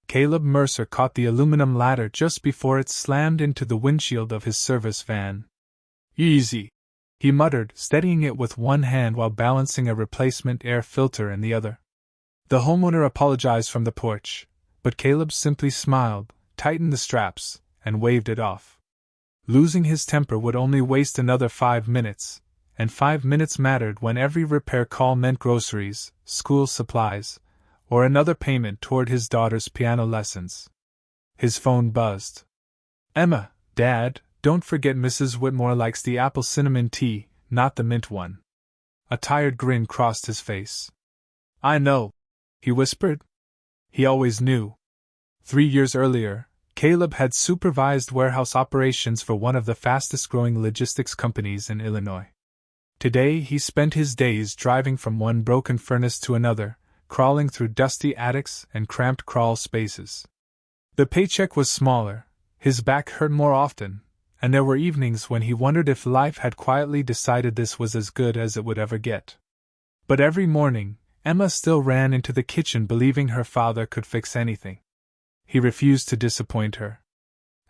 Caleb Mercer caught the aluminum ladder just before it slammed into the windshield of his service van. "Easy," he muttered, steadying it with one hand while balancing a replacement air filter in the other. The homeowner apologized from the porch, but Caleb simply smiled, tightened the straps, and waved it off. Losing his temper would only waste another 5 minutes, and 5 minutes mattered when every repair call meant groceries, school supplies, or another payment toward his daughter's piano lessons. His phone buzzed. "Emma, Dad, don't forget Mrs. Whitmore likes the apple cinnamon tea, not the mint one." A tired grin crossed his face. "I know," he whispered. He always knew. 3 years earlier, Caleb had supervised warehouse operations for one of the fastest-growing logistics companies in Illinois. Today he spent his days driving from one broken furnace to another, crawling through dusty attics and cramped crawl spaces. The paycheck was smaller, his back hurt more often, and there were evenings when he wondered if life had quietly decided this was as good as it would ever get. But every morning, Emma still ran into the kitchen believing her father could fix anything. He refused to disappoint her.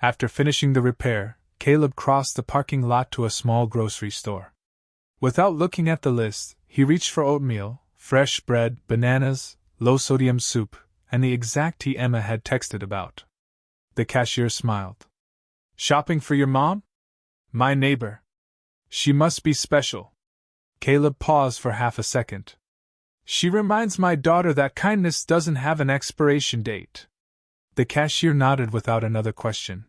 After finishing the repair, Caleb crossed the parking lot to a small grocery store. Without looking at the list, he reached for oatmeal, fresh bread, bananas, low-sodium soup, and the exact tea Emma had texted about. The cashier smiled. "Shopping for your mom?" "My neighbor. She must be special." Caleb paused for half a second. "She reminds my daughter that kindness doesn't have an expiration date." The cashier nodded without another question.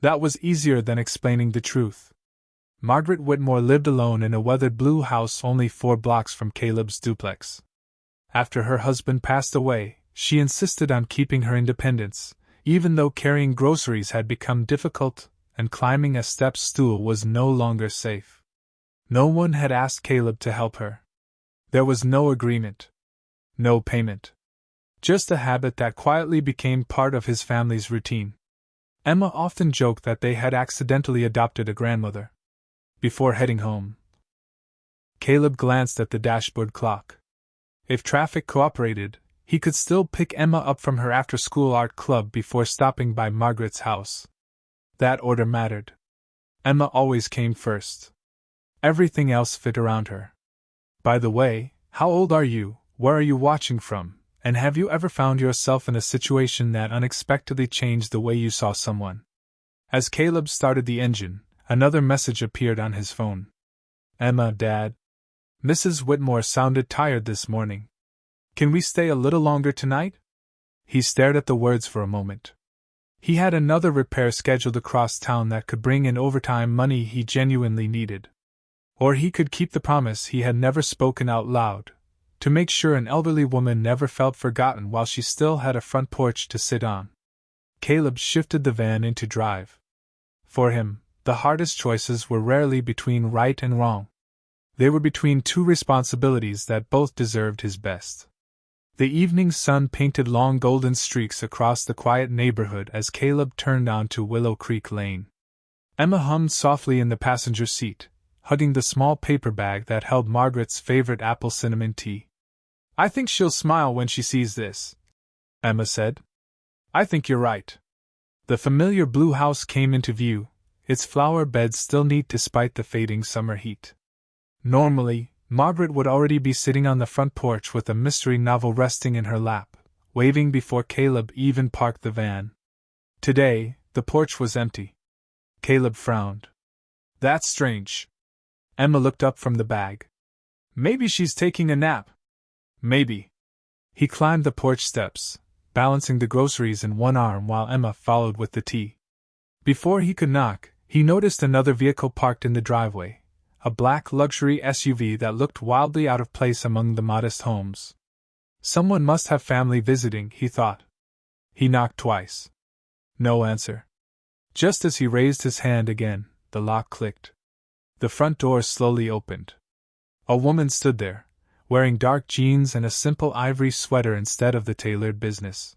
That was easier than explaining the truth. Margaret Whitmore lived alone in a weathered blue house only 4 blocks from Caleb's duplex. After her husband passed away, she insisted on keeping her independence, even though carrying groceries had become difficult and climbing a step stool was no longer safe. No one had asked Caleb to help her. There was no agreement. No payment. Just a habit that quietly became part of his family's routine. Emma often joked that they had accidentally adopted a grandmother. Before heading home, Caleb glanced at the dashboard clock. If traffic cooperated, he could still pick Emma up from her after-school art club before stopping by Margaret's house. That order mattered. Emma always came first. Everything else fit around her. "By the way, how old are you, where are you watching from, and have you ever found yourself in a situation that unexpectedly changed the way you saw someone?" As Caleb started the engine, another message appeared on his phone. "Emma, Dad. Mrs. Whitmore sounded tired this morning. Can we stay a little longer tonight?" He stared at the words for a moment. He had another repair scheduled across town that could bring in overtime money he genuinely needed. Or he could keep the promise he had never spoken out loud, to make sure an elderly woman never felt forgotten while she still had a front porch to sit on. Caleb shifted the van into drive. For him, the hardest choices were rarely between right and wrong. They were between 2 responsibilities that both deserved his best. The evening sun painted long golden streaks across the quiet neighborhood as Caleb turned onto Willow Creek Lane. Emma hummed softly in the passenger seat, hugging the small paper bag that held Margaret's favorite apple cinnamon tea. "I think she'll smile when she sees this," Emma said. "I think you're right." The familiar blue house came into view, its flower beds still neat despite the fading summer heat. Normally, Margaret would already be sitting on the front porch with a mystery novel resting in her lap, waving before Caleb even parked the van. Today, the porch was empty. Caleb frowned. "That's strange." Emma looked up from the bag. "Maybe she's taking a nap." "Maybe." He climbed the porch steps, balancing the groceries in one arm while Emma followed with the tea. Before he could knock, he noticed another vehicle parked in the driveway, a black luxury SUV that looked wildly out of place among the modest homes. Someone must have family visiting, he thought. He knocked twice. No answer. Just as he raised his hand again, the lock clicked. The front door slowly opened. A woman stood there, wearing dark jeans and a simple ivory sweater instead of the tailored business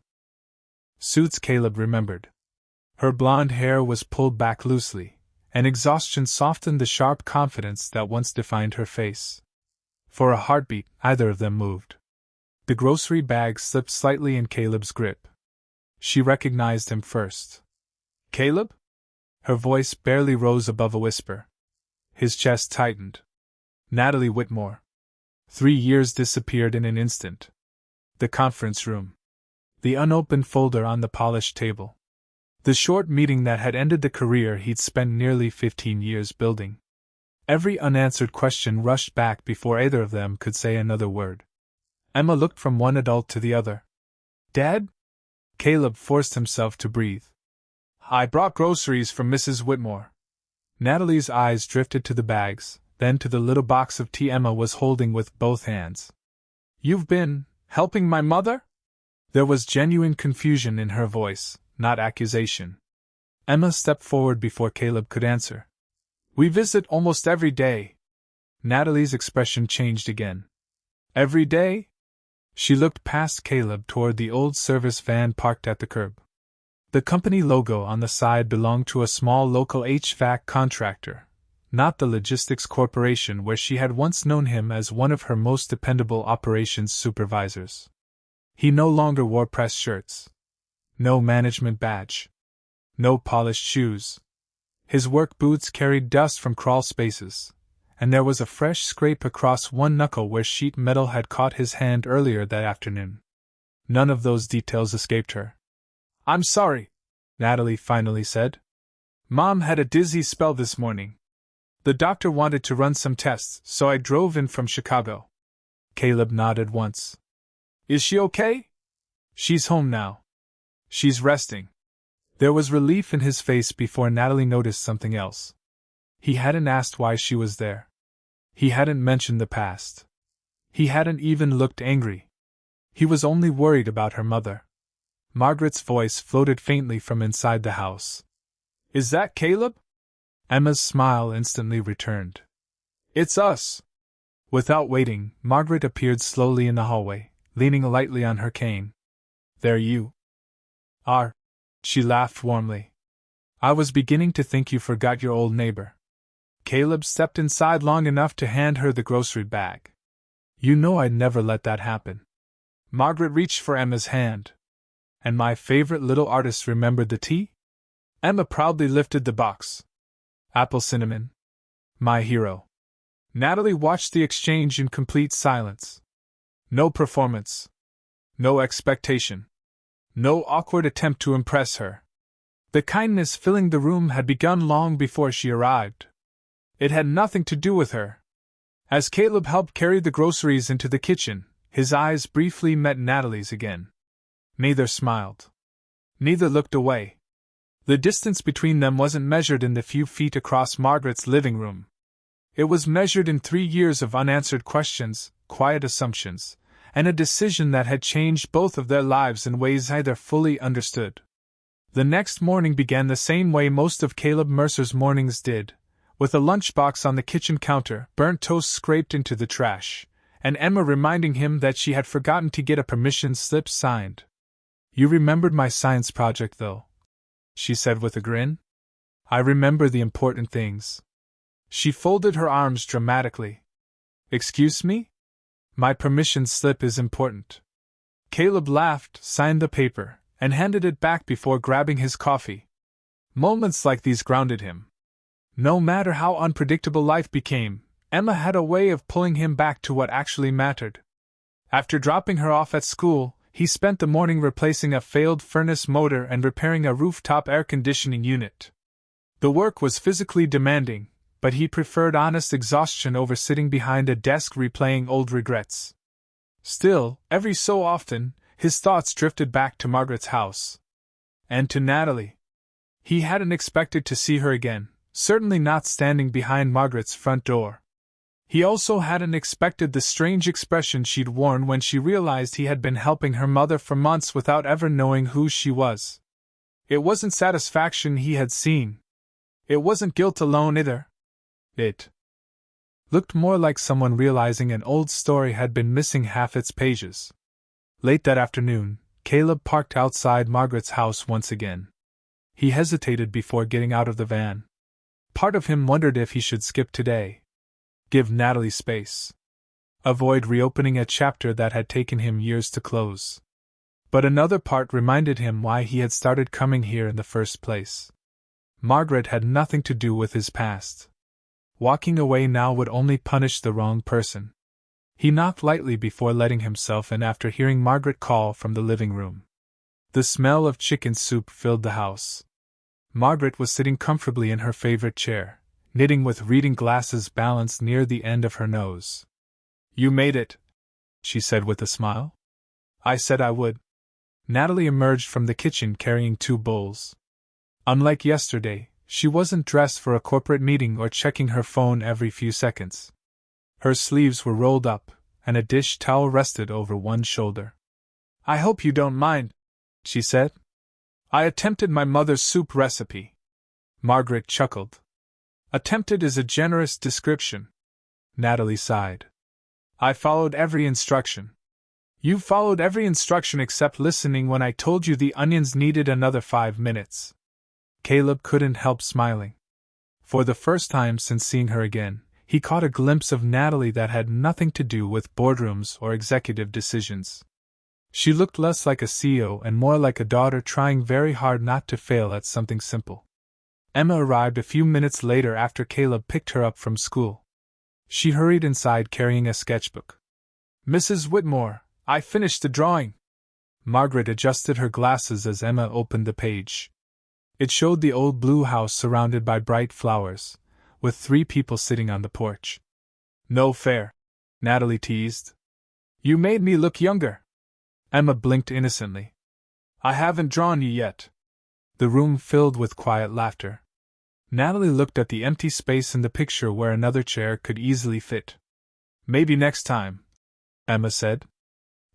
suits Caleb remembered. Her blonde hair was pulled back loosely, and exhaustion softened the sharp confidence that once defined her face. For a heartbeat, either of them moved. The grocery bag slipped slightly in Caleb's grip. She recognized him first. Caleb? Her voice barely rose above a whisper. His chest tightened. Natalie Whitmore. 3 years disappeared in an instant. The conference room. The unopened folder on the polished table. The short meeting that had ended the career he'd spent nearly 15 years building. Every unanswered question rushed back before either of them could say another word. Emma looked from one adult to the other. Dad? Caleb forced himself to breathe. I brought groceries from Mrs. Whitmore. Natalie's eyes drifted to the bags, then to the little box of tea Emma was holding with both hands. You've been helping my mother? There was genuine confusion in her voice, not accusation. Emma stepped forward before Caleb could answer. We visit almost every day. Natalie's expression changed again. Every day? She looked past Caleb toward the old service van parked at the curb. The company logo on the side belonged to a small local HVAC contractor, not the logistics corporation where she had once known him as one of her most dependable operations supervisors. He no longer wore press shirts. No management badge. No polished shoes. His work boots carried dust from crawl spaces, and there was a fresh scrape across one knuckle where sheet metal had caught his hand earlier that afternoon. None of those details escaped her. I'm sorry, Natalie finally said. Mom had a dizzy spell this morning. The doctor wanted to run some tests, so I drove in from Chicago. Caleb nodded once. Is she okay? She's home now. She's resting. There was relief in his face before Natalie noticed something else. He hadn't asked why she was there. He hadn't mentioned the past. He hadn't even looked angry. He was only worried about her mother. Margaret's voice floated faintly from inside the house. Is that Caleb? Emma's smile instantly returned. It's us. Without waiting, Margaret appeared slowly in the hallway, leaning lightly on her cane. There you are. She laughed warmly. I was beginning to think you forgot your old neighbor. Caleb stepped inside long enough to hand her the grocery bag. You know I'd never let that happen. Margaret reached for Emma's hand. And my favorite little artist remembered the tea? Emma proudly lifted the box. Apple cinnamon. My hero. Natalie watched the exchange in complete silence. No performance. No expectation. No awkward attempt to impress her. The kindness filling the room had begun long before she arrived. It had nothing to do with her. As Caleb helped carry the groceries into the kitchen, his eyes briefly met Natalie's again. Neither smiled. Neither looked away. The distance between them wasn't measured in the few feet across Margaret's living room. It was measured in 3 years of unanswered questions, quiet assumptions, and a decision that had changed both of their lives in ways neither fully understood. The next morning began the same way most of Caleb Mercer's mornings did, with a lunchbox on the kitchen counter, burnt toast scraped into the trash, and Emma reminding him that she had forgotten to get a permission slip signed. You remembered my science project, though, she said with a grin. I remember the important things. She folded her arms dramatically. Excuse me? My permission slip is important. Caleb laughed, signed the paper, and handed it back before grabbing his coffee. Moments like these grounded him. No matter how unpredictable life became, Emma had a way of pulling him back to what actually mattered. After dropping her off at school, he spent the morning replacing a failed furnace motor and repairing a rooftop air conditioning unit. The work was physically demanding, but he preferred honest exhaustion over sitting behind a desk replaying old regrets. Still, every so often, his thoughts drifted back to Margaret's house. And to Natalie. He hadn't expected to see her again, certainly not standing behind Margaret's front door. He also hadn't expected the strange expression she'd worn when she realized he had been helping her mother for months without ever knowing who she was. It wasn't satisfaction he had seen. It wasn't guilt alone either. It looked more like someone realizing an old story had been missing half its pages. Late that afternoon, Caleb parked outside Margaret's house once again. He hesitated before getting out of the van. Part of him wondered if he should skip today. Give Natalie space. Avoid reopening a chapter that had taken him years to close. But another part reminded him why he had started coming here in the first place. Margaret had nothing to do with his past. Walking away now would only punish the wrong person. He knocked lightly before letting himself in after hearing Margaret call from the living room. The smell of chicken soup filled the house. Margaret was sitting comfortably in her favorite chair, knitting with reading glasses balanced near the end of her nose. "You made it," she said with a smile. "I said I would." Natalie emerged from the kitchen carrying 2 bowls. Unlike yesterday, she wasn't dressed for a corporate meeting or checking her phone every few seconds. Her sleeves were rolled up, and a dish towel rested over one shoulder. "I hope you don't mind," she said. "I attempted my mother's soup recipe." Margaret chuckled. "Attempted is a generous description." Natalie sighed. "I followed every instruction." "You followed every instruction except listening when I told you the onions needed another 5 minutes. Caleb couldn't help smiling. For the first time since seeing her again, he caught a glimpse of Natalie that had nothing to do with boardrooms or executive decisions. She looked less like a CEO and more like a daughter trying very hard not to fail at something simple. Emma arrived a few minutes later after Caleb picked her up from school. She hurried inside carrying a sketchbook. "Mrs. Whitmore, I finished the drawing." Margaret adjusted her glasses as Emma opened the page. It showed the old blue house surrounded by bright flowers, with 3 people sitting on the porch. "No fair," Natalie teased. "You made me look younger." Emma blinked innocently. "I haven't drawn you yet." The room filled with quiet laughter. Natalie looked at the empty space in the picture where another chair could easily fit. "Maybe next time," Emma said.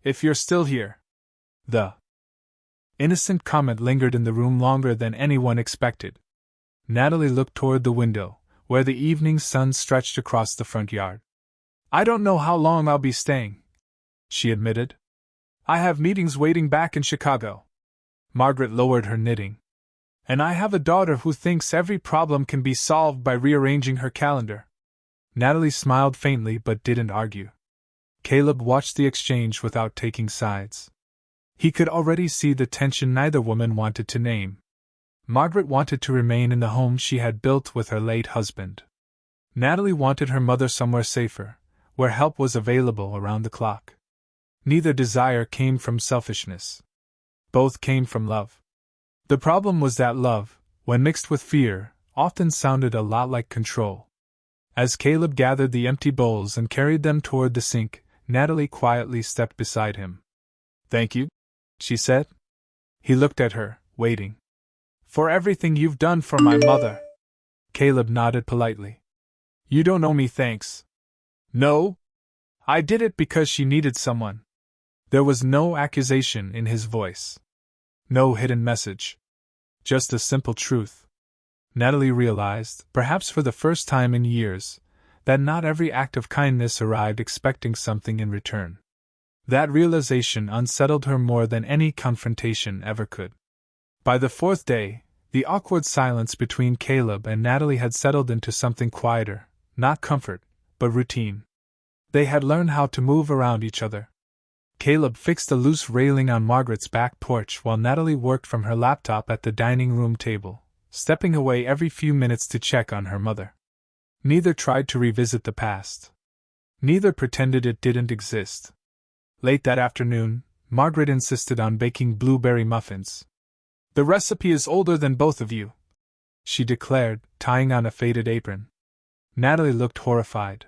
"If you're still here." The innocent comment lingered in the room longer than anyone expected. Natalie looked toward the window, where the evening sun stretched across the front yard. "I don't know how long I'll be staying," she admitted. "I have meetings waiting back in Chicago." Margaret lowered her knitting. "And I have a daughter who thinks every problem can be solved by rearranging her calendar." Natalie smiled faintly but didn't argue. Caleb watched the exchange without taking sides. He could already see the tension neither woman wanted to name. Margaret wanted to remain in the home she had built with her late husband. Natalie wanted her mother somewhere safer, where help was available around the clock. Neither desire came from selfishness. Both came from love. The problem was that love, when mixed with fear, often sounded a lot like control. As Caleb gathered the empty bowls and carried them toward the sink, Natalie quietly stepped beside him. "Thank you," she said. He looked at her, waiting. "For everything you've done for my mother." Caleb nodded politely. "You don't owe me thanks." "No? I did it because she needed someone." There was no accusation in his voice. No hidden message. Just a simple truth. Natalie realized, perhaps for the first time in years, that not every act of kindness arrived expecting something in return. That realization unsettled her more than any confrontation ever could. By the 4th day, the awkward silence between Caleb and Natalie had settled into something quieter, not comfort, but routine. They had learned how to move around each other. Caleb fixed a loose railing on Margaret's back porch while Natalie worked from her laptop at the dining room table, stepping away every few minutes to check on her mother. Neither tried to revisit the past. Neither pretended it didn't exist. Late that afternoon, Margaret insisted on baking blueberry muffins. "The recipe is older than both of you," she declared, tying on a faded apron. Natalie looked horrified.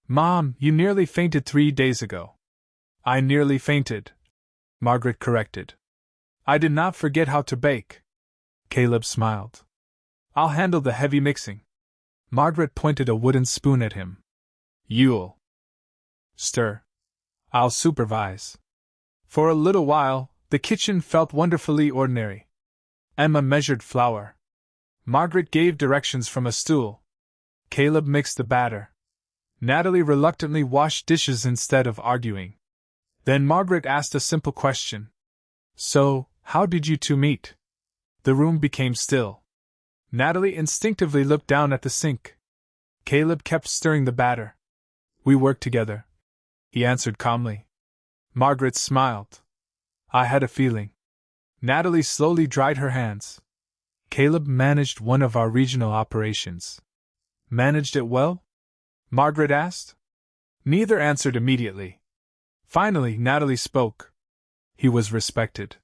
"Mom, you nearly fainted 3 days ago." "I nearly fainted," Margaret corrected. "I did not forget how to bake." Caleb smiled. "I'll handle the heavy mixing." Margaret pointed a wooden spoon at him. "You'll stir. I'll supervise." For a little while, the kitchen felt wonderfully ordinary. Emma measured flour. Margaret gave directions from a stool. Caleb mixed the batter. Natalie reluctantly washed dishes instead of arguing. Then Margaret asked a simple question. "So, how did you two meet?" The room became still. Natalie instinctively looked down at the sink. Caleb kept stirring the batter. "We worked together," he answered calmly. Margaret smiled. I had a feeling. Natalie slowly dried her hands. Caleb managed one of our regional operations. Managed it well? Margaret asked. Neither answered immediately. Finally, Natalie spoke. He was respected.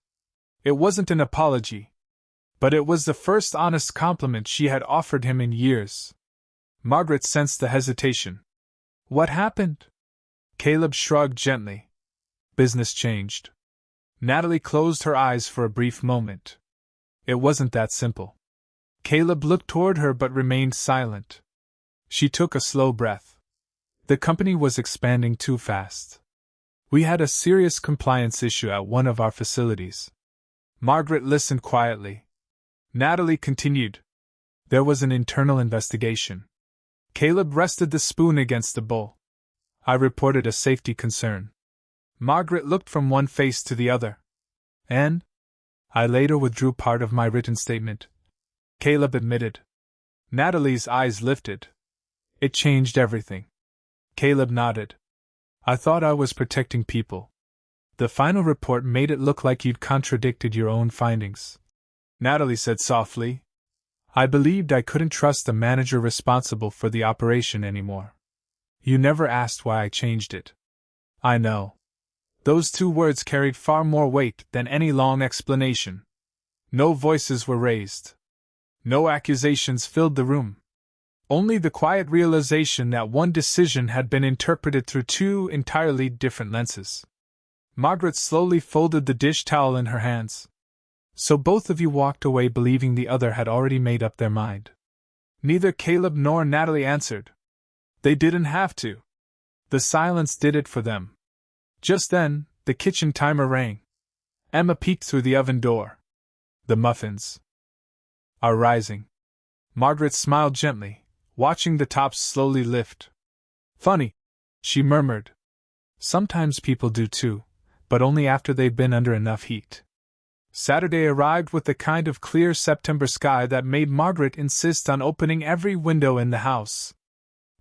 It wasn't an apology, but it was the first honest compliment she had offered him in years. Margaret sensed the hesitation. What happened? Caleb shrugged gently. Business changed. Natalie closed her eyes for a brief moment. It wasn't that simple. Caleb looked toward her but remained silent. She took a slow breath. The company was expanding too fast. We had a serious compliance issue at one of our facilities. Margaret listened quietly. Natalie continued. There was an internal investigation. Caleb rested the spoon against the bowl. I reported a safety concern. Margaret looked from one face to the other. And? I later withdrew part of my written statement. Caleb admitted. Natalie's eyes lifted. It changed everything. Caleb nodded. I thought I was protecting people. The final report made it look like you'd contradicted your own findings. Natalie said softly. I believed I couldn't trust the manager responsible for the operation anymore. You never asked why I changed it. I know. Those 2 words carried far more weight than any long explanation. No voices were raised. No accusations filled the room. Only the quiet realization that one decision had been interpreted through 2 entirely different lenses. Margaret slowly folded the dish towel in her hands. So both of you walked away believing the other had already made up their mind. Neither Caleb nor Natalie answered. They didn't have to. The silence did it for them. Just then, the kitchen timer rang. Emma peeked through the oven door. The muffins are rising. Margaret smiled gently, watching the tops slowly lift. Funny, she murmured. Sometimes people do too, but only after they've been under enough heat. Saturday arrived with the kind of clear September sky that made Margaret insist on opening every window in the house.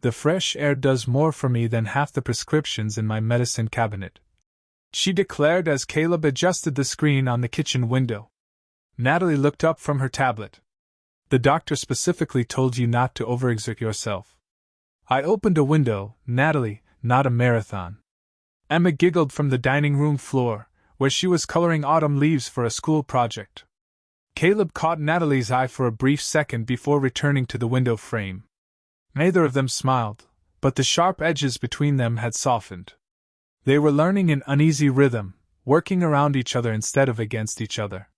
The fresh air does more for me than half the prescriptions in my medicine cabinet, she declared as Caleb adjusted the screen on the kitchen window. Natalie looked up from her tablet. The doctor specifically told you not to overexert yourself. I opened a window, Natalie, not a marathon. Emma giggled from the dining room floor, where she was coloring autumn leaves for a school project. Caleb caught Natalie's eye for a brief second before returning to the window frame. Neither of them smiled, but the sharp edges between them had softened. They were learning an uneasy rhythm, working around each other instead of against each other.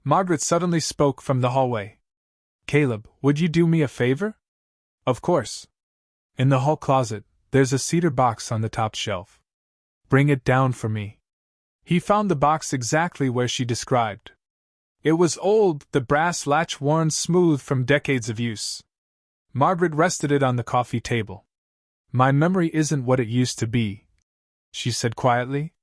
Margaret suddenly spoke from the hallway. Caleb, would you do me a favor? Of course. In the hall closet, there's a cedar box on the top shelf. Bring it down for me. He found the box exactly where she described. It was old, the brass latch worn smooth from decades of use. Margaret rested it on the coffee table. My memory isn't what it used to be, she said quietly.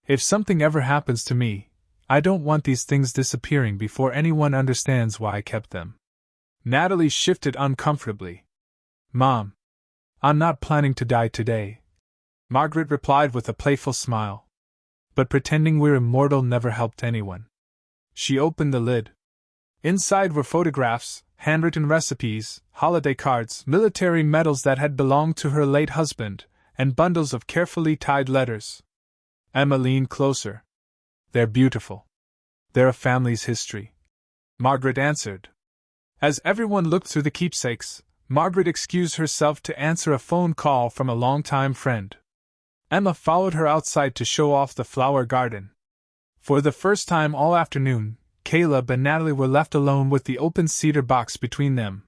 If something ever happens to me, I don't want these things disappearing before anyone understands why I kept them. Natalie shifted uncomfortably. Mom, I'm not planning to die today, Margaret replied with a playful smile. But pretending we're immortal never helped anyone. She opened the lid. Inside were photographs, handwritten recipes, holiday cards, military medals that had belonged to her late husband, and bundles of carefully tied letters. Emma leaned closer. They're beautiful. They're a family's history, Margaret answered. As everyone looked through the keepsakes, Margaret excused herself to answer a phone call from a longtime friend. Emma followed her outside to show off the flower garden. For the first time all afternoon, Caleb and Natalie were left alone with the open cedar box between them.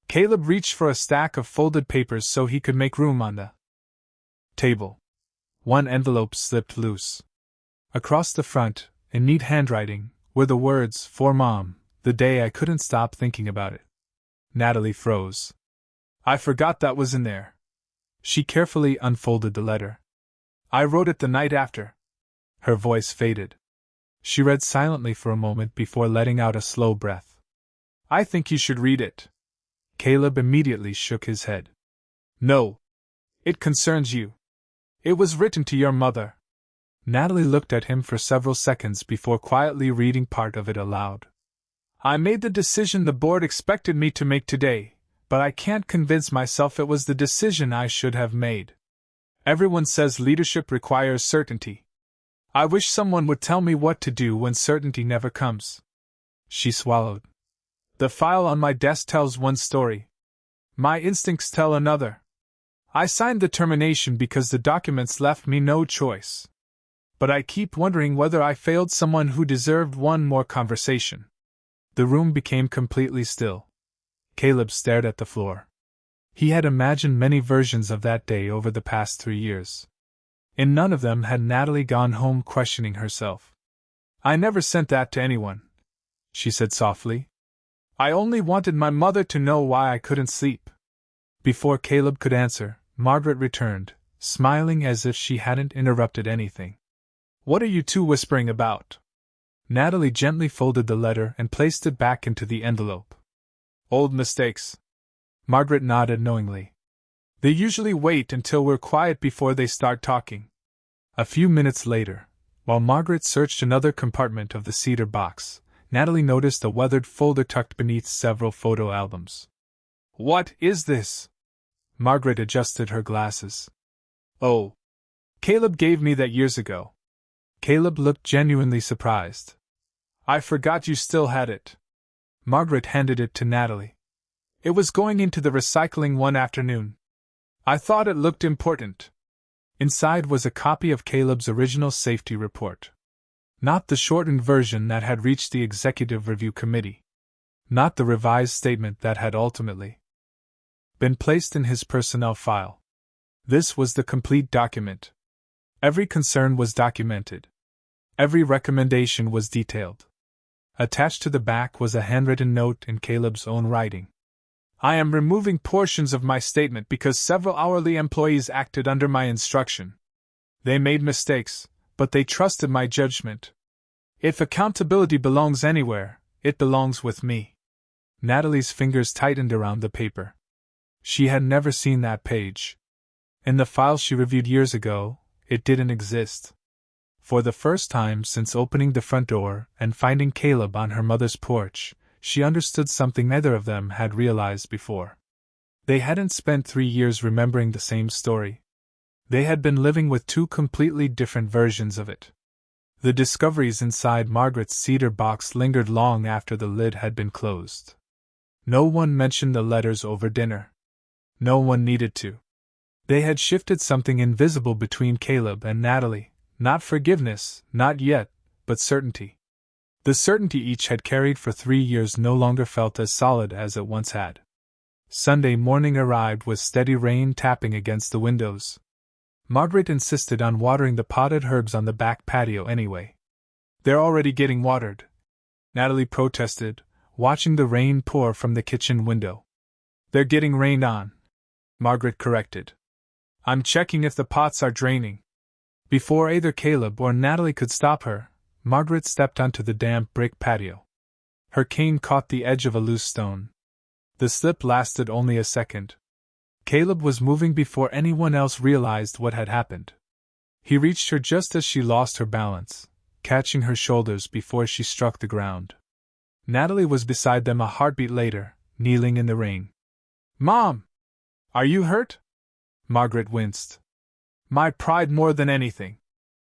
Caleb reached for a stack of folded papers so he could make room on the table. One envelope slipped loose. Across the front, in neat handwriting, were the words, "For Mom, the day I couldn't stop thinking about it." Natalie froze. I forgot that was in there. She carefully unfolded the letter. I wrote it the night after. Her voice faded. She read silently for a moment before letting out a slow breath. I think you should read it. Caleb immediately shook his head. No. It concerns you. It was written to your mother. Natalie looked at him for several seconds before quietly reading part of it aloud. I made the decision the board expected me to make today, but I can't convince myself it was the decision I should have made. Everyone says leadership requires certainty. I wish someone would tell me what to do when certainty never comes. She swallowed. The file on my desk tells one story. My instincts tell another. I signed the termination because the documents left me no choice. But I keep wondering whether I failed someone who deserved one more conversation. The room became completely still. Caleb stared at the floor. He had imagined many versions of that day over the past 3 years. In none of them had Natalie gone home questioning herself. I never sent that to anyone, she said softly. I only wanted my mother to know why I couldn't sleep. Before Caleb could answer, Margaret returned, smiling as if she hadn't interrupted anything. What are you two whispering about? Natalie gently folded the letter and placed it back into the envelope. Old mistakes. Margaret nodded knowingly. They usually wait until we're quiet before they start talking. A few minutes later, while Margaret searched another compartment of the cedar box, Natalie noticed a weathered folder tucked beneath several photo albums. What is this? Margaret adjusted her glasses. Oh. Caleb gave me that years ago. Caleb looked genuinely surprised. I forgot you still had it. Margaret handed it to Natalie. It was going into the recycling one afternoon. I thought it looked important. Inside was a copy of Caleb's original safety report. Not the shortened version that had reached the Executive Review Committee. Not the revised statement that had ultimately been placed in his personnel file. This was the complete document. Every concern was documented. Every recommendation was detailed. Attached to the back was a handwritten note in Caleb's own writing. I am removing portions of my statement because several hourly employees acted under my instruction. They made mistakes, but they trusted my judgment. If accountability belongs anywhere, it belongs with me. Natalie's fingers tightened around the paper. She had never seen that page. In the file she reviewed years ago, it didn't exist. For the first time since opening the front door and finding Caleb on her mother's porch, she understood something neither of them had realized before. They hadn't spent 3 years remembering the same story. They had been living with 2 completely different versions of it. The discoveries inside Margaret's cedar box lingered long after the lid had been closed. No one mentioned the letters over dinner. No one needed to. They had shifted something invisible between Caleb and Natalie, not forgiveness, not yet, but certainty. The certainty each had carried for 3 years no longer felt as solid as it once had. Sunday morning arrived with steady rain tapping against the windows. Margaret insisted on watering the potted herbs on the back patio anyway. They're already getting watered, Natalie protested, watching the rain pour from the kitchen window. They're getting rained on, Margaret corrected. I'm checking if the pots are draining. Before either Caleb or Natalie could stop her, Margaret stepped onto the damp brick patio. Her cane caught the edge of a loose stone. The slip lasted only a second. Caleb was moving before anyone else realized what had happened. He reached her just as she lost her balance, catching her shoulders before she struck the ground. Natalie was beside them a heartbeat later, kneeling in the rain. Mom! Are you hurt? Margaret winced. My pride more than anything.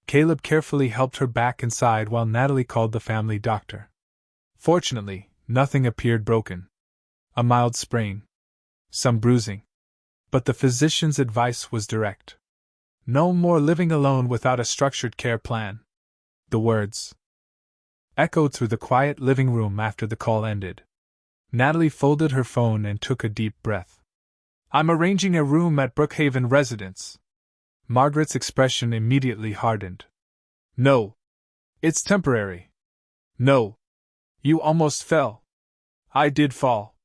Caleb carefully helped her back inside while Natalie called the family doctor. Fortunately, nothing appeared broken. A mild sprain. Some bruising. But the physician's advice was direct. No more living alone without a structured care plan. The words echoed through the quiet living room after the call ended. Natalie folded her phone and took a deep breath. I'm arranging a room at Brookhaven Residence. Margaret's expression immediately hardened. No. It's temporary. No. You almost fell. I did fall.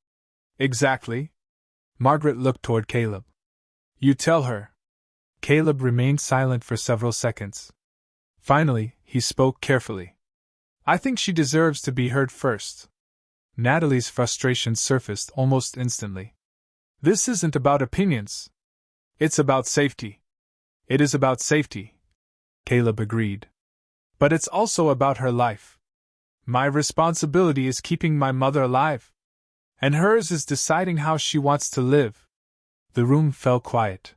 Exactly. Margaret looked toward Caleb. You tell her. Caleb remained silent for several seconds. Finally, he spoke carefully. I think she deserves to be heard first. Natalie's frustration surfaced almost instantly. This isn't about opinions. It's about safety. It is about safety. Caleb agreed. But it's also about her life. My responsibility is keeping my mother alive. And hers is deciding how she wants to live. The room fell quiet.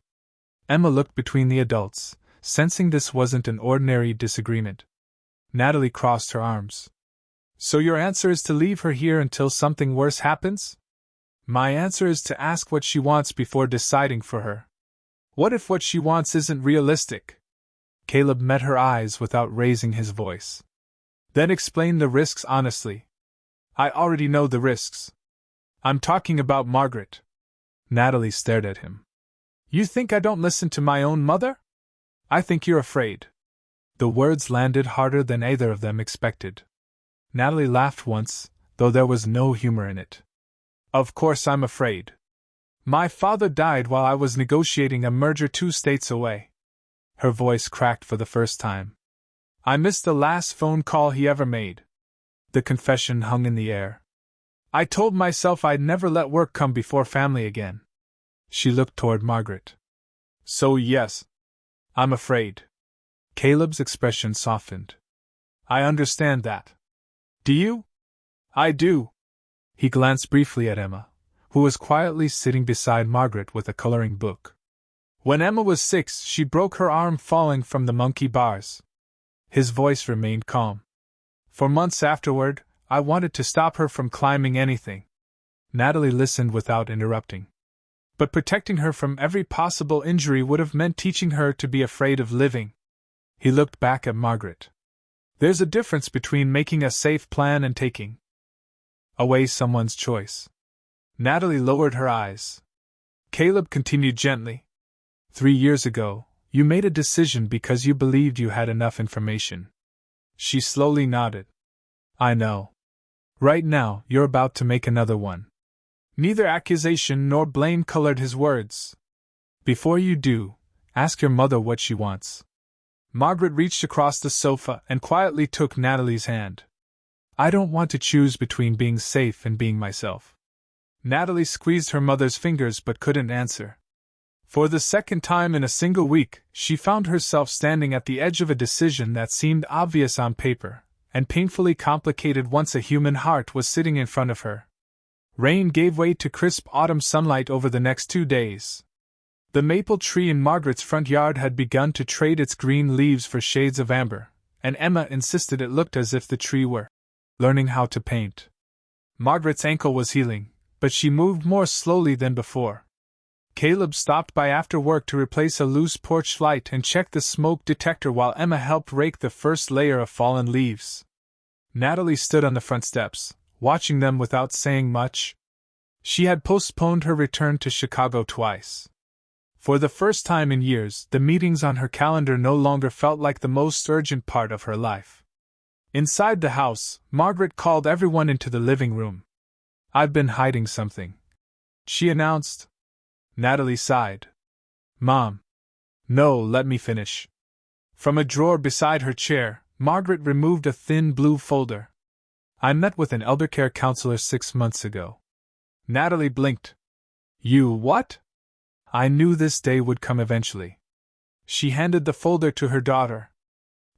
Emma looked between the adults, sensing this wasn't an ordinary disagreement. Natalie crossed her arms. So your answer is to leave her here until something worse happens? My answer is to ask what she wants before deciding for her. What if what she wants isn't realistic? Caleb met her eyes without raising his voice. Then explain the risks honestly. I already know the risks. I'm talking about Margaret. Natalie stared at him. You think I don't listen to my own mother? I think you're afraid. The words landed harder than either of them expected. Natalie laughed once, though there was no humor in it. Of course I'm afraid. My father died while I was negotiating a merger 2 states away. Her voice cracked for the first time. I missed the last phone call he ever made. The confession hung in the air. I told myself I'd never let work come before family again. She looked toward Margaret. So yes, I'm afraid. Caleb's expression softened. I understand that. Do you? I do. He glanced briefly at Emma, who was quietly sitting beside Margaret with a coloring book. When Emma was 6, she broke her arm falling from the monkey bars. His voice remained calm. For months afterward, I wanted to stop her from climbing anything. Natalie listened without interrupting. But protecting her from every possible injury would have meant teaching her to be afraid of living. He looked back at Margaret. There's a difference between making a safe plan and taking away someone's choice. Natalie lowered her eyes. Caleb continued gently. 3 years ago, you made a decision because you believed you had enough information. She slowly nodded. I know. Right now, you're about to make another one. Neither accusation nor blame colored his words. Before you do, ask your mother what she wants. Margaret reached across the sofa and quietly took Natalie's hand. I don't want to choose between being safe and being myself. Natalie squeezed her mother's fingers but couldn't answer. For the second time in a single week, she found herself standing at the edge of a decision that seemed obvious on paper, and painfully complicated once a human heart was sitting in front of her. Rain gave way to crisp autumn sunlight over the next 2 days. The maple tree in Margaret's front yard had begun to trade its green leaves for shades of amber, and Emma insisted it looked as if the tree were learning how to paint. Margaret's ankle was healing, but she moved more slowly than before. Caleb stopped by after work to replace a loose porch light and check the smoke detector while Emma helped rake the first layer of fallen leaves. Natalie stood on the front steps, watching them without saying much. She had postponed her return to Chicago twice. For the first time in years, the meetings on her calendar no longer felt like the most urgent part of her life. Inside the house, Margaret called everyone into the living room. I've been hiding something, she announced. Natalie sighed. Mom. No, let me finish. From a drawer beside her chair, Margaret removed a thin blue folder. I met with an eldercare counselor 6 months ago. Natalie blinked. You what? I knew this day would come eventually. She handed the folder to her daughter.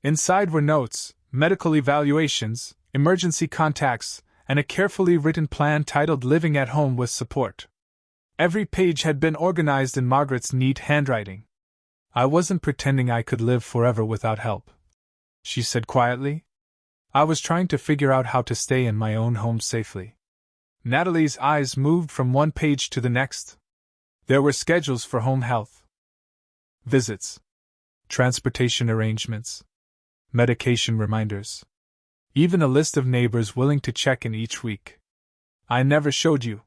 Inside were notes, medical evaluations, emergency contacts, and a carefully written plan titled Living at Home with Support. Every page had been organized in Margaret's neat handwriting. I wasn't pretending I could live forever without help, she said quietly. I was trying to figure out how to stay in my own home safely. Natalie's eyes moved from one page to the next. There were schedules for home health visits, transportation arrangements, medication reminders, even a list of neighbors willing to check in each week. I never showed you,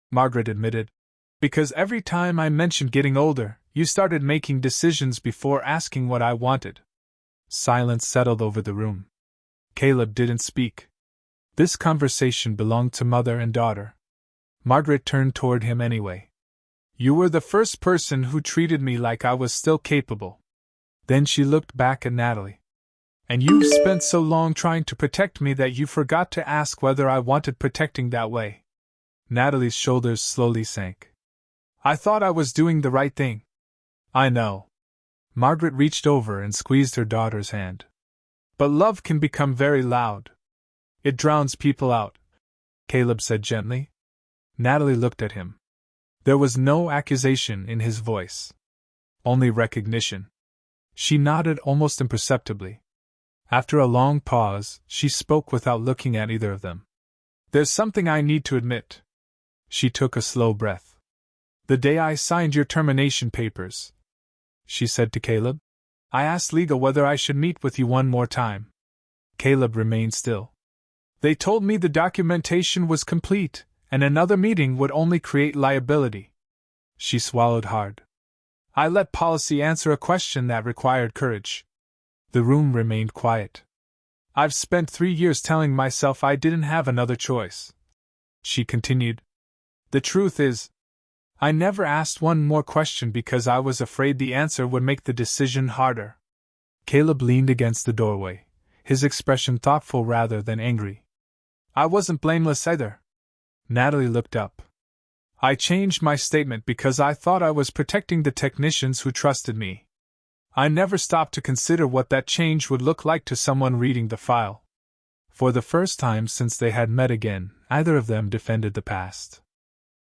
Margaret admitted, because every time I mentioned getting older, you started making decisions before asking what I wanted. Silence settled over the room. Caleb didn't speak. This conversation belonged to mother and daughter. Margaret turned toward him anyway. You were the first person who treated me like I was still capable. Then she looked back at Natalie. And you've spent so long trying to protect me that you forgot to ask whether I wanted protecting that way. Natalie's shoulders slowly sank. I thought I was doing the right thing. I know. Margaret reached over and squeezed her daughter's hand. But love can become very loud. It drowns people out, Caleb said gently. Natalie looked at him. There was no accusation in his voice. Only recognition. She nodded almost imperceptibly. After a long pause, she spoke without looking at either of them. There's something I need to admit. She took a slow breath. The day I signed your termination papers, she said to Caleb, I asked legal whether I should meet with you one more time. Caleb remained still. They told me the documentation was complete, and another meeting would only create liability. She swallowed hard. I let policy answer a question that required courage. The room remained quiet. I've spent 3 years telling myself I didn't have another choice. She continued. The truth is, I never asked one more question because I was afraid the answer would make the decision harder. Caleb leaned against the doorway, his expression thoughtful rather than angry. I wasn't blameless either. Natalie looked up. I changed my statement because I thought I was protecting the technicians who trusted me. I never stopped to consider what that change would look like to someone reading the file. For the first time since they had met again, neither of them defended the past.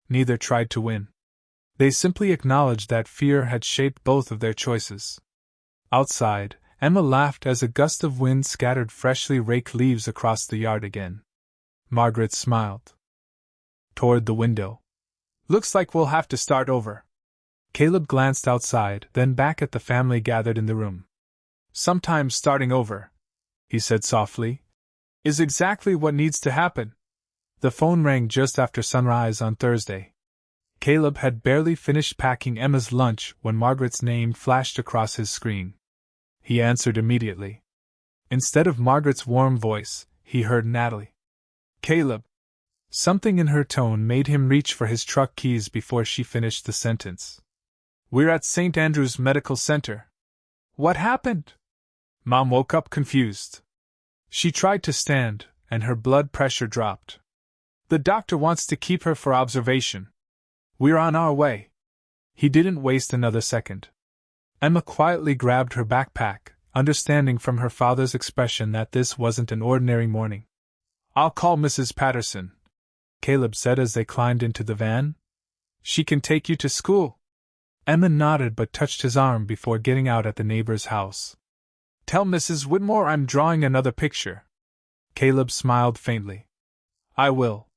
Neither tried to win. They simply acknowledged that fear had shaped both of their choices. Outside, Emma laughed as a gust of wind scattered freshly raked leaves across the yard again. Margaret smiled. Toward the window. Looks like we'll have to start over. Caleb glanced outside, then back at the family gathered in the room. Sometimes starting over, he said softly, is exactly what needs to happen. The phone rang just after sunrise on Thursday. Caleb had barely finished packing Emma's lunch when Margaret's name flashed across his screen. He answered immediately. Instead of Margaret's warm voice, he heard Natalie. Caleb. Something in her tone made him reach for his truck keys before she finished the sentence. We're at St. Andrew's Medical Center. What happened? Mom woke up confused. She tried to stand, and her blood pressure dropped. The doctor wants to keep her for observation. We're on our way. He didn't waste another second. Emma quietly grabbed her backpack, understanding from her father's expression that this wasn't an ordinary morning. I'll call Mrs. Patterson, Caleb said as they climbed into the van. She can take you to school. Emma nodded but touched his arm before getting out at the neighbor's house. Tell Mrs. Whitmore I'm drawing another picture. Caleb smiled faintly. I will.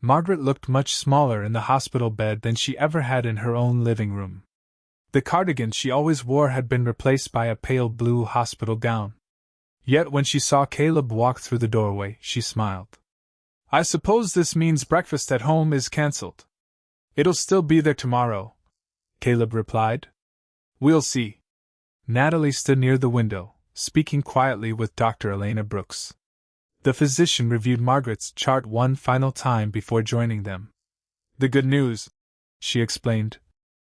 Margaret looked much smaller in the hospital bed than she ever had in her own living room. The cardigan she always wore had been replaced by a pale blue hospital gown. Yet when she saw Caleb walk through the doorway, she smiled. I suppose this means breakfast at home is cancelled. It'll still be there tomorrow, Caleb replied. We'll see. Natalie stood near the window, speaking quietly with Dr. Elena Brooks. The physician reviewed Margaret's chart one final time before joining them. The good news, she explained,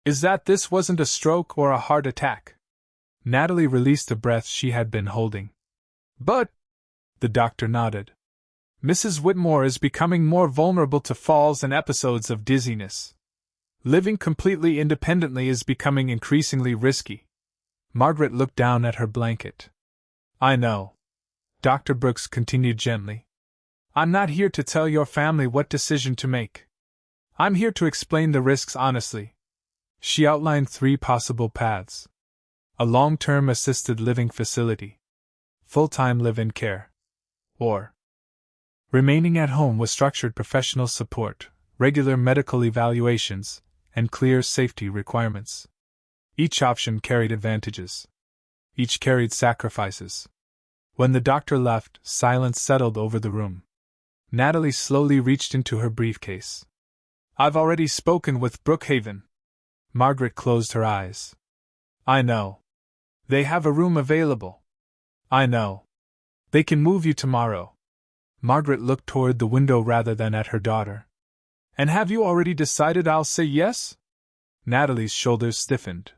is that this wasn't a stroke or a heart attack. Natalie released a breath she had been holding. But, the doctor nodded. Mrs. Whitmore is becoming more vulnerable to falls and episodes of dizziness. Living completely independently is becoming increasingly risky. Margaret looked down at her blanket. I know. Dr. Brooks continued gently. I'm not here to tell your family what decision to make. I'm here to explain the risks honestly. She outlined 3 possible paths. A long-term assisted living facility. Full-time live-in care. Or remaining at home with structured professional support, regular medical evaluations, and clear safety requirements. Each option carried advantages. Each carried sacrifices. When the doctor left, silence settled over the room. Natalie slowly reached into her briefcase. I've already spoken with Brookhaven. Margaret closed her eyes. I know. They have a room available. I know. They can move you tomorrow. Margaret looked toward the window rather than at her daughter. And have you already decided I'll say yes? Natalie's shoulders stiffened.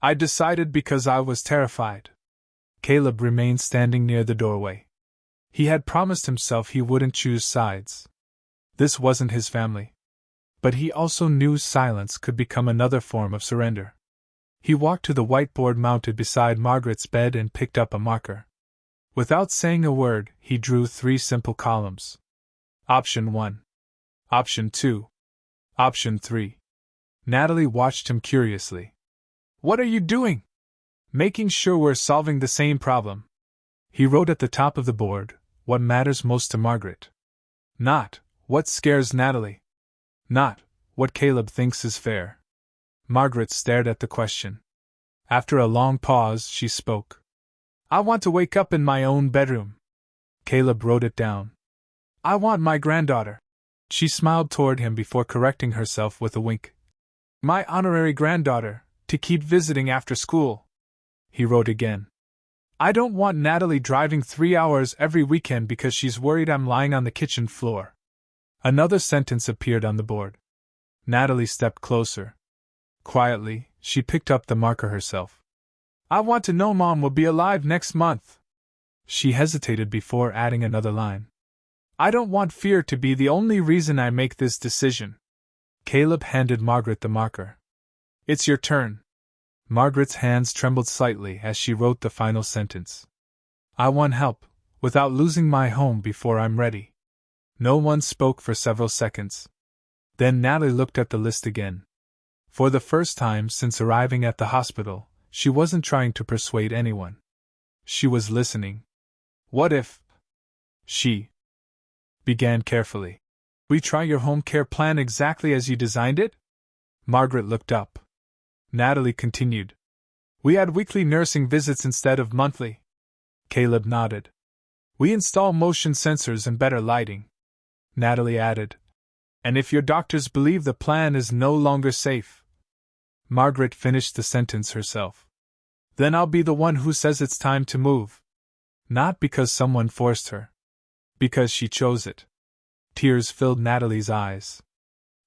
I decided because I was terrified. Caleb remained standing near the doorway. He had promised himself he wouldn't choose sides. This wasn't his family. But he also knew silence could become another form of surrender. He walked to the whiteboard mounted beside Margaret's bed and picked up a marker. Without saying a word, he drew 3 simple columns. Option 1. Option 2. Option 3. Natalie watched him curiously. "What are you doing?" "Making sure we're solving the same problem." He wrote at the top of the board, "What matters most to Margaret?" Not, "What scares Natalie?" Not, "What Caleb thinks is fair." Margaret stared at the question. After a long pause, she spoke. "I want to wake up in my own bedroom." Caleb wrote it down. "I want my granddaughter." She smiled toward him before correcting herself with a wink. "My honorary granddaughter, to keep visiting after school." He wrote again. "I don't want Natalie driving 3 hours every weekend because she's worried I'm lying on the kitchen floor." Another sentence appeared on the board. Natalie stepped closer. Quietly, she picked up the marker herself. "I want to know Mom will be alive next month." She hesitated before adding another line. "I don't want fear to be the only reason I make this decision." Caleb handed Margaret the marker. "It's your turn." Margaret's hands trembled slightly as she wrote the final sentence. "I want help, without losing my home before I'm ready." No one spoke for several seconds. Then Natalie looked at the list again. For the first time since arriving at the hospital, she wasn't trying to persuade anyone. She was listening. "What if she began carefully. We try your home care plan exactly as you designed it?" Margaret looked up. Natalie continued. "We add weekly nursing visits instead of monthly." Caleb nodded. "We install motion sensors and better lighting." Natalie added. "And if your doctors believe the plan is no longer safe." Margaret finished the sentence herself. "Then I'll be the one who says it's time to move." Not because someone forced her. Because she chose it. Tears filled Natalie's eyes.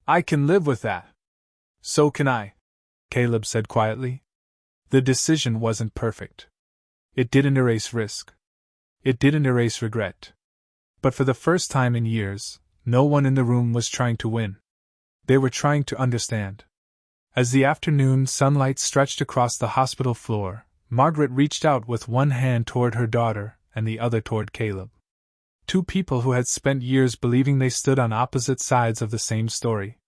"I can live with that." "So can I," Caleb said quietly. The decision wasn't perfect. It didn't erase risk. It didn't erase regret. But for the first time in years, no one in the room was trying to win. They were trying to understand. As the afternoon sunlight stretched across the hospital floor, Margaret reached out with one hand toward her daughter and the other toward Caleb. 2 people who had spent years believing they stood on opposite sides of the same story.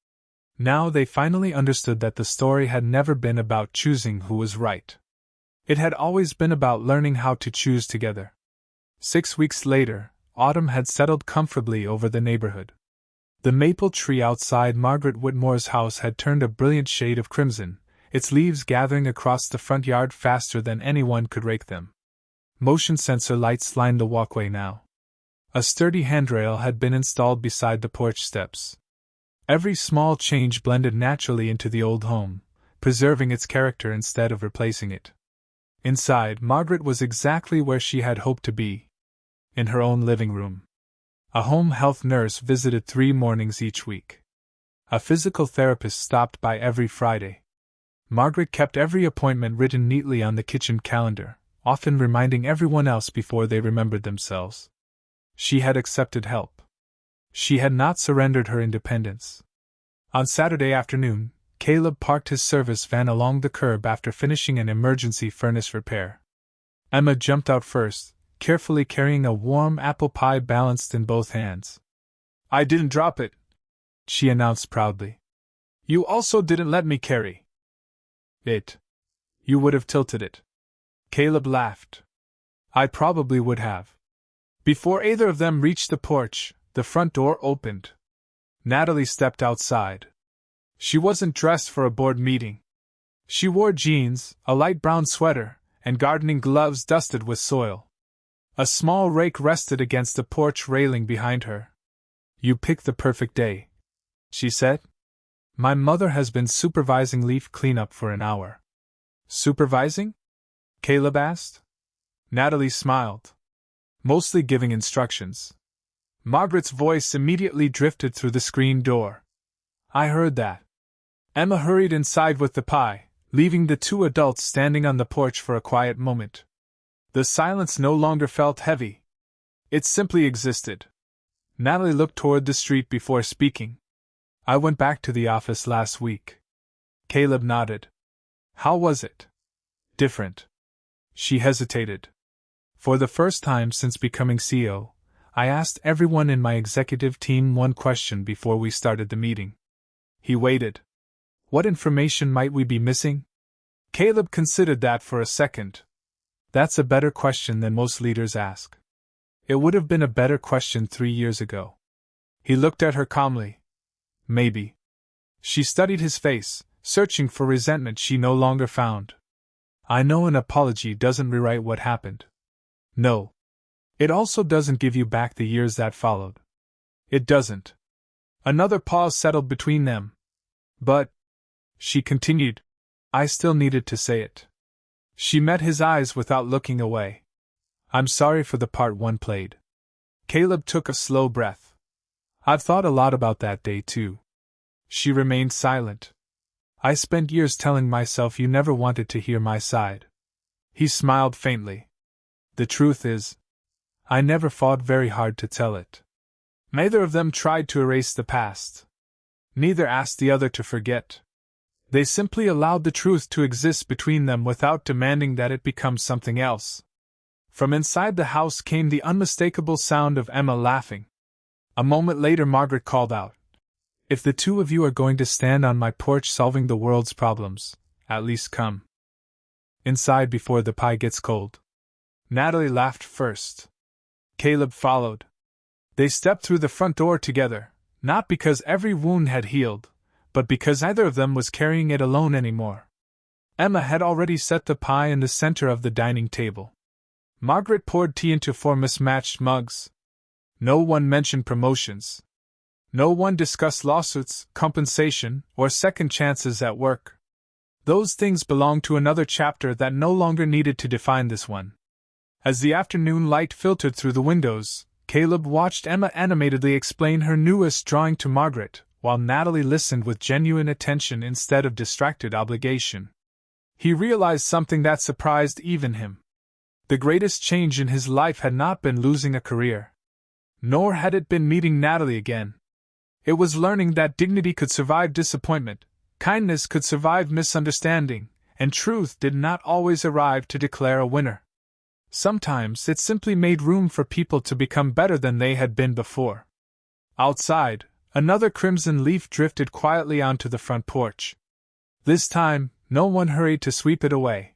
Now they finally understood that the story had never been about choosing who was right. It had always been about learning how to choose together. 6 weeks later, autumn had settled comfortably over the neighborhood. The maple tree outside Margaret Whitmore's house had turned a brilliant shade of crimson, its leaves gathering across the front yard faster than anyone could rake them. Motion sensor lights lined the walkway now. A sturdy handrail had been installed beside the porch steps. Every small change blended naturally into the old home, preserving its character instead of replacing it. Inside, Margaret was exactly where she had hoped to be. In her own living room. A home health nurse visited 3 mornings each week. A physical therapist stopped by every Friday. Margaret kept every appointment written neatly on the kitchen calendar, often reminding everyone else before they remembered themselves. She had accepted help. She had not surrendered her independence. On Saturday afternoon, Caleb parked his service van along the curb after finishing an emergency furnace repair. Emma jumped out first, carefully carrying a warm apple pie balanced in both hands. "I didn't drop it," she announced proudly. "You also didn't let me carry it. You would have tilted it." Caleb laughed. "I probably would have." Before either of them reached the porch, the front door opened. Natalie stepped outside. She wasn't dressed for a board meeting. She wore jeans, a light brown sweater, and gardening gloves dusted with soil. A small rake rested against the porch railing behind her. "You picked the perfect day," she said. "My mother has been supervising leaf cleanup for an hour." "Supervising?" Caleb asked. Natalie smiled. "Mostly giving instructions." Margaret's voice immediately drifted through the screen door. "I heard that." Emma hurried inside with the pie, leaving the 2 adults standing on the porch for a quiet moment. The silence no longer felt heavy. It simply existed. Natalie looked toward the street before speaking. "I went back to the office last week." Caleb nodded. How was it? Different. She hesitated. For the first time since becoming CEO, I asked everyone in my executive team one question before we started the meeting. He waited. What information might we be missing? Caleb considered that for a second. That's a better question than most leaders ask. It would have been a better question 3 years ago. He looked at her calmly. Maybe. She studied his face, searching for resentment she no longer found. I know an apology doesn't rewrite what happened. No. It also doesn't give you back the years that followed. It doesn't. Another pause settled between them. But, she continued, I still needed to say it. She met his eyes without looking away. I'm sorry for the part one played. Caleb took a slow breath. I've thought a lot about that day too. She remained silent. I spent years telling myself you never wanted to hear my side. He smiled faintly. The truth is, I never fought very hard to tell it. Neither of them tried to erase the past. Neither asked the other to forget. They simply allowed the truth to exist between them without demanding that it become something else. From inside the house came the unmistakable sound of Emma laughing. A moment later Margaret called out, If the two of you are going to stand on my porch solving the world's problems, at least come inside before the pie gets cold. Natalie laughed first. Caleb followed. They stepped through the front door together, not because every wound had healed, but because neither of them was carrying it alone anymore. Emma had already set the pie in the center of the dining table. Margaret poured tea into 4 mismatched mugs. No one mentioned promotions. No one discussed lawsuits, compensation, or second chances at work. Those things belonged to another chapter that no longer needed to define this one. As the afternoon light filtered through the windows, Caleb watched Emma animatedly explain her newest drawing to Margaret, while Natalie listened with genuine attention instead of distracted obligation. He realized something that surprised even him. The greatest change in his life had not been losing a career. Nor had it been meeting Natalie again. It was learning that dignity could survive disappointment, kindness could survive misunderstanding, and truth did not always arrive to declare a winner. Sometimes it simply made room for people to become better than they had been before. Outside, another crimson leaf drifted quietly onto the front porch. This time, no one hurried to sweep it away.